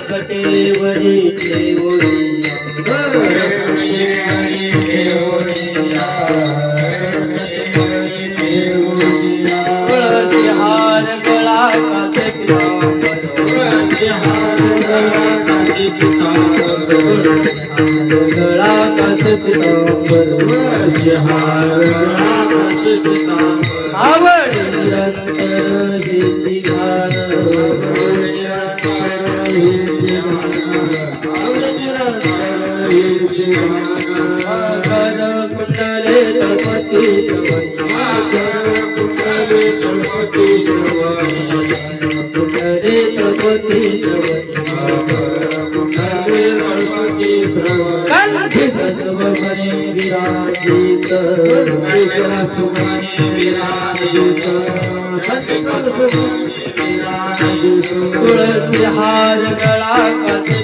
कटेवरी तुळसी हार गळा कासे गळा कासे आवड निरंतर हिची घाण मकर कुंडले तळपती कुंडले तळपती कंठी भस्मभणे विराजित तुळसी हार गळा कासे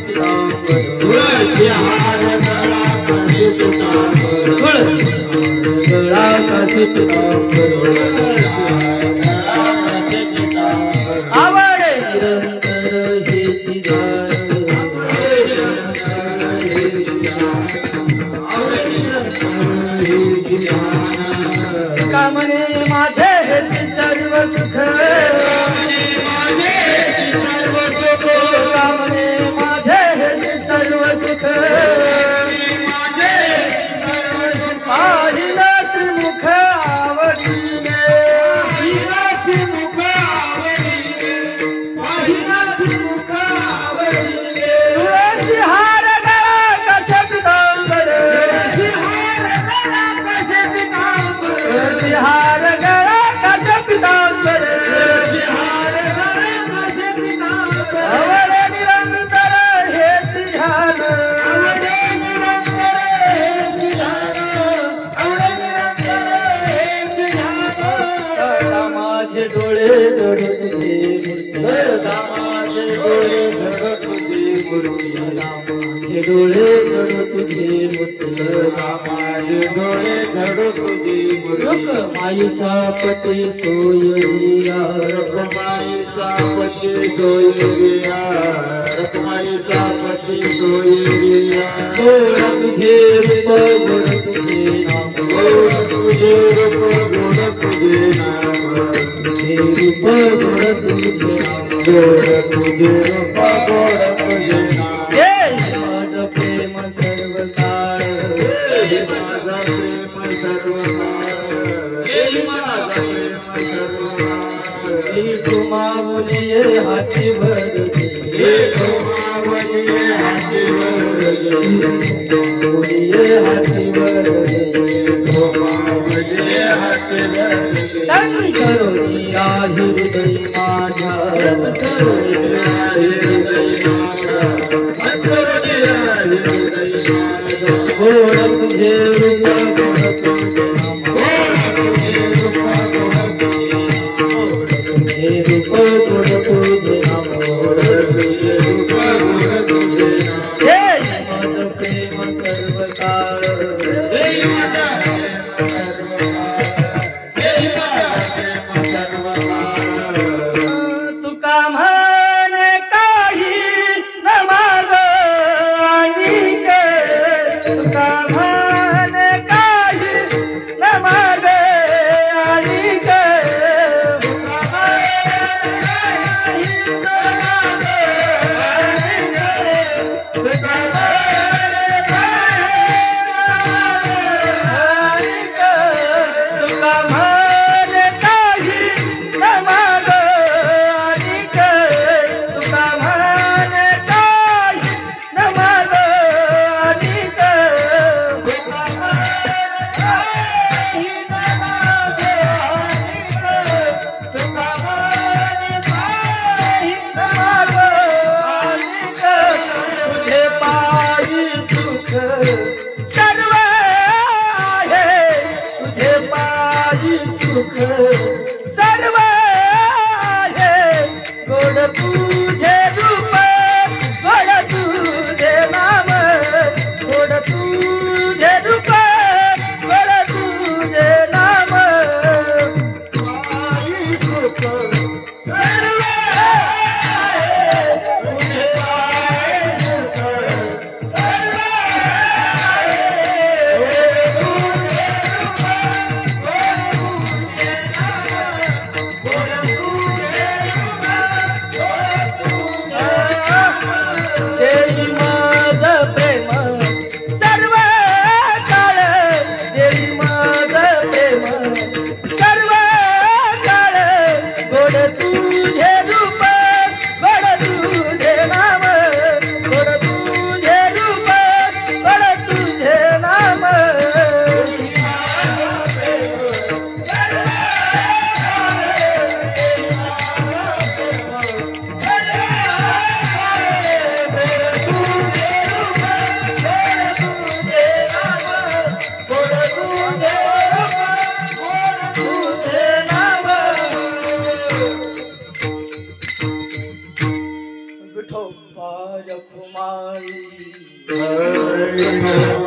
गळा कासे आवडे निरंतर हेची धार कामने माझे हेची सर्व सुख कामने माझे हेची सर्व सुख पाहिलाच मुख आवडीने तुळसी हार गळा कसे पितांबर तुळसी हार गळा कसे पितांबर आवडे निरंतर हेची ध्यान माझे डोळे जडू तुझे मूर्ती माझे डोळे जडू तुझे मूर्ती माईच्या पती सोयरिया रखमाईचा पती सोयरिया गोड तुझे रूप गोड तुझे नाम तुझे रूप गोड तुझे नाम तुझे रूप गोड तुझे नाम तुझे रूप गोड तुझे नाम माझं प्रेम सर्व काळ माझा प्रेम सर्व माऊलिये हाती भरते माऊलिये हाती भरते शंकरोनी आहे हृदय माझ्या गोड तुझे रूप गोड तुझे नाम गोड तुझे नाम माझं प्रेम सर्व काळ तुका म्हणे काही न माग आणिक तुका म्हणे काही न माग आणिक तुका म्हणे काही न माग आणिक तुका म्हणे काही न माग आणिक तुझे पायी सुख सर्व आहे तुझे पायी सुख सर्व आहे गोड तुझे रूप गोड तुझे नाम गोड तुझे रूप गोड तुझे नाम पायी सुख सर्व रखुमाई हरि